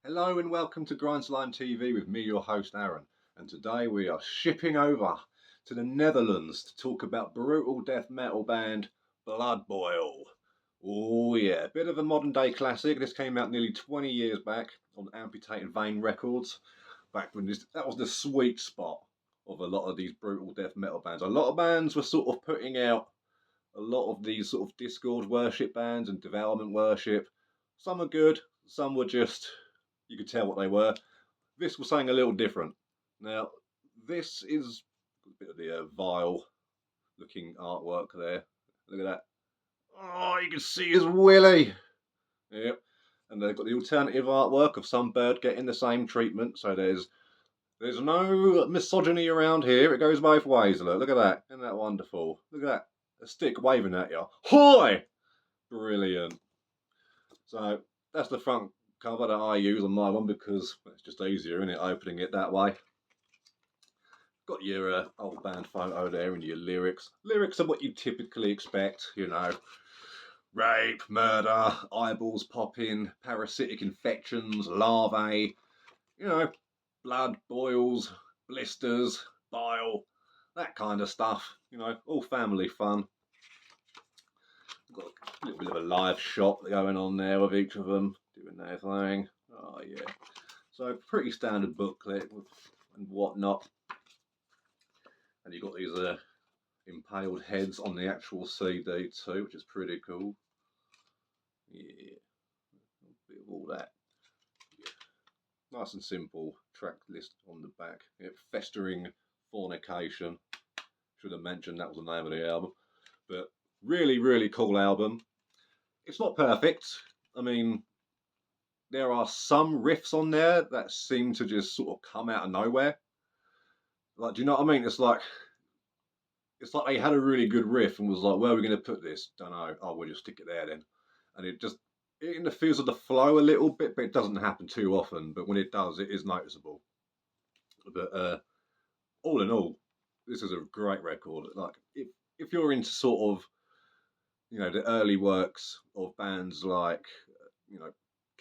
Hello and welcome to Grindslime TV with me, your host Aaron. And today we are shipping over to the Netherlands to talk about brutal death metal band Blood Boil. Oh yeah, bit of a modern day classic. This came out nearly 20 years back on Amputated Vein Records. Back when that was the sweet spot of a lot of these brutal death metal bands. A lot of bands were sort of putting out a lot of these sort of Discord worship bands and development worship. Some are good, some were just, you could tell what they were. This was something a little different. Now, this is a bit of the vile looking artwork there. Look at that. Oh, you can see his willy. Yep. And they've got the alternative artwork of some bird getting the same treatment. So there's no misogyny around here. It goes both ways. Look at that. Isn't that wonderful? Look at that. A stick waving at you. Hi! Brilliant. So that's the front cover that I use on my one because it's just easier, isn't it, opening it that way. Got your old band photo there and your lyrics. Lyrics are what you typically expect, you know. Rape, murder, eyeballs popping, parasitic infections, larvae, you know, blood, boils, blisters, bile, that kind of stuff. You know, all family fun. Got a little bit of a live shot going on there with each of them doing their thing. Oh yeah. So pretty standard booklet and whatnot. And you've got these impaled heads on the actual CD too, which is pretty cool. Yeah, a bit of all that. Yeah. Nice and simple track list on the back. Yeah, Festering Fornication. Should have mentioned that was the name of the album. But really, really cool album. It's not perfect. I mean, there are some riffs on there that seem to just sort of come out of nowhere. Like, do you know what I mean? It's like they had a really good riff and was like, where are we going to put this? Don't know. Oh, we'll just stick it there then. And it interferes with the flow a little bit, but it doesn't happen too often. But when it does, it is noticeable. But all in all, this is a great record. Like, if you're into sort of, you know, the early works of bands like, you know,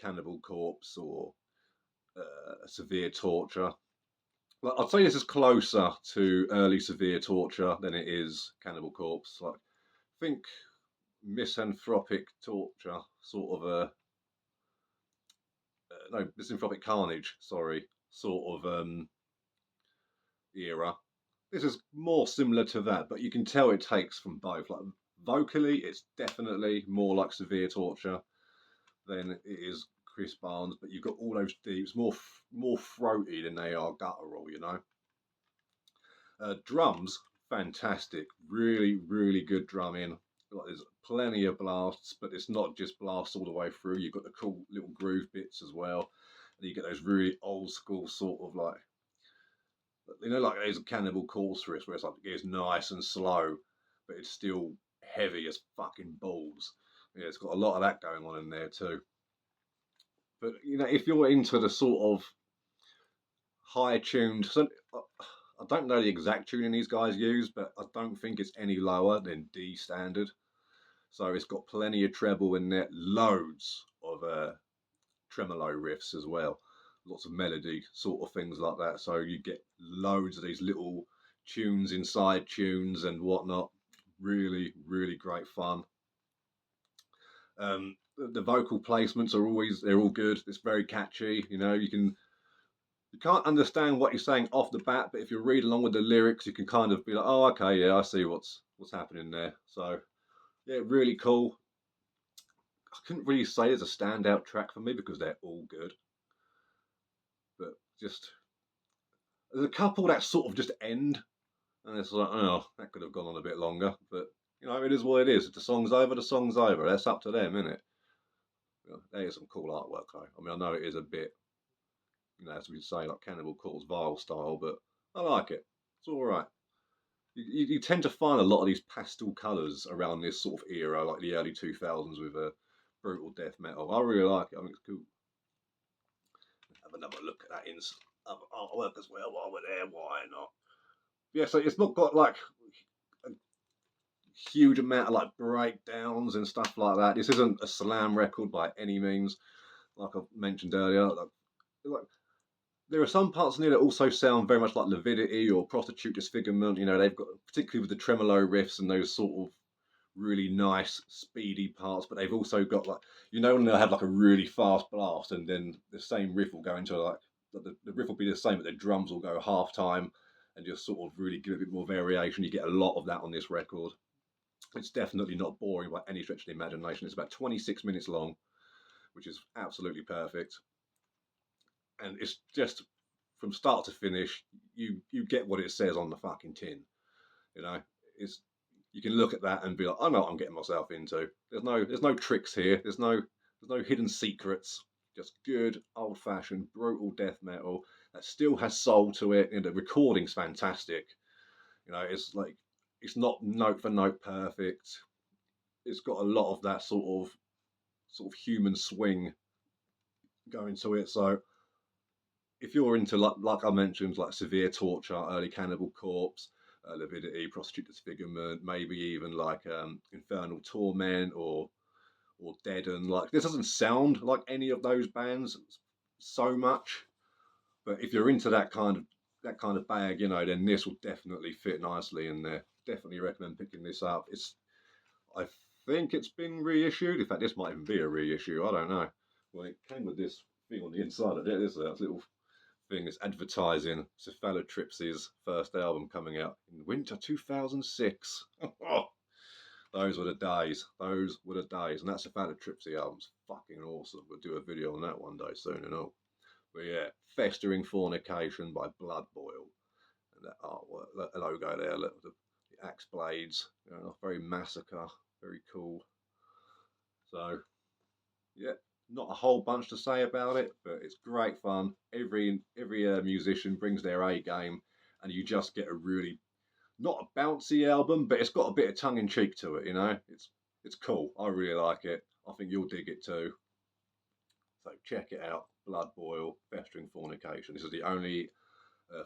Cannibal Corpse or Severe Torture, well, I'd say this is closer to early Severe Torture than it is Cannibal Corpse. Like, I think Misanthropic Torture, sort of no, Misanthropic Carnage, sorry, sort of era. This is more similar to that, but you can tell it takes from both. Like, vocally, it's definitely more like Severe Torture than it is Chris Barnes, but you've got all those deeps, more throaty than they are guttural, you know. Drums, fantastic, really, really good drumming. Like, there's plenty of blasts, but it's not just blasts all the way through. You've got the cool little groove bits as well. And you get those really old school sort of like, you know, like there's a Cannibal Corpse riff where it's like it's nice and slow, but it's still heavy as fucking balls. Yeah, it's got a lot of that going on in there too. But you know, if you're into the sort of high tuned, so I don't know the exact tuning these guys use, but I don't think it's any lower than D standard. So it's got plenty of treble in there, loads of tremolo riffs as well, lots of melody sort of things like that. So you get loads of these little tunes inside tunes and whatnot. Really, really great fun. The vocal placements they're all good. It's very catchy. You know, you can't understand what you're saying off the bat, but if you read along with the lyrics, you can kind of be like, oh, okay, yeah, I see what's happening there. So yeah, really cool. I couldn't really say there's a standout track for me because they're all good, but just there's a couple that sort of just end, and it's like, oh, that could have gone on a bit longer, but you know, it is what it is. If the song's over, the song's over. That's up to them, isn't it? You know, there's some cool artwork though. I mean, I know it is a bit, you know, as we say, like Cannibal Corpse vile style, but I like it. It's all right. You tend to find a lot of these pastel colours around this sort of era, like the early 2000s with brutal death metal. I really like it. I think it's cool. Have another look at that in other artwork as well while we're there. Why not? Yeah, so it's not got like a huge amount of like breakdowns and stuff like that. This isn't a slam record by any means. Like I mentioned earlier, like, like there are some parts in here that also sound very much like Leviticity or Prostitute Disfigurement. You know, they've got particularly with the tremolo riffs and those sort of really nice speedy parts, but they've also got like when they'll have like a really fast blast and then the same riff will go into like the riff will be the same, but the drums will go half time and just sort of really give it a bit more variation. You get a lot of that on this record. It's definitely not boring by any stretch of the imagination. It's about 26 minutes long, which is absolutely perfect. And it's just from start to finish, you get what it says on the fucking tin. You know, it's you can look at that and be like, I know what I'm getting myself into. There's no tricks here. There's no hidden secrets. Just good old fashioned brutal death metal that still has soul to it, and the recording's fantastic. You know, it's not note for note perfect. It's got a lot of that sort of human swing going to it. So if you're into like I mentioned, like severe torture, early Cannibal Corpse, Lividity, Prostitute Disfigurement, maybe even like Infernal Torment or Deaden. Like this doesn't sound like any of those bands so much, but if you're into that kind of bag, then this will definitely fit nicely in there. Definitely recommend picking this up. I think it's been reissued. In fact, this might even be a reissue. I don't know. Well, it came with this thing on the inside of it. This little thing is advertising Cephalotrips's first album coming out in winter 2006. Those were the days. Those were the days. And that Cephalotripsy album's fucking awesome. We'll do a video on that one day soon enough. But yeah, Festering Fornication by Blood Boil. And that artwork, that logo there, look, the axe blades, very massacre, very cool. So yeah, not a whole bunch to say about it, but it's great fun. Every musician brings their A game, and you just get a really not a bouncy album, but it's got a bit of tongue in cheek to it. It's cool. I really like it. I think you'll dig it too. So check it out. Blood Boil, Festering Fornication. This is the only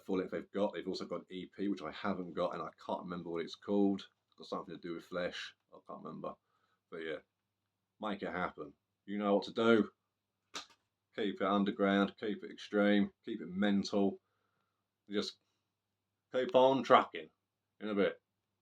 full length they've got. They've also got an EP, which I haven't got, and I can't remember what it's called. It's got something to do with flesh. I can't remember. But yeah, make it happen. You know what to do. Keep it underground, keep it extreme, keep it mental. Just keep on trucking in a bit.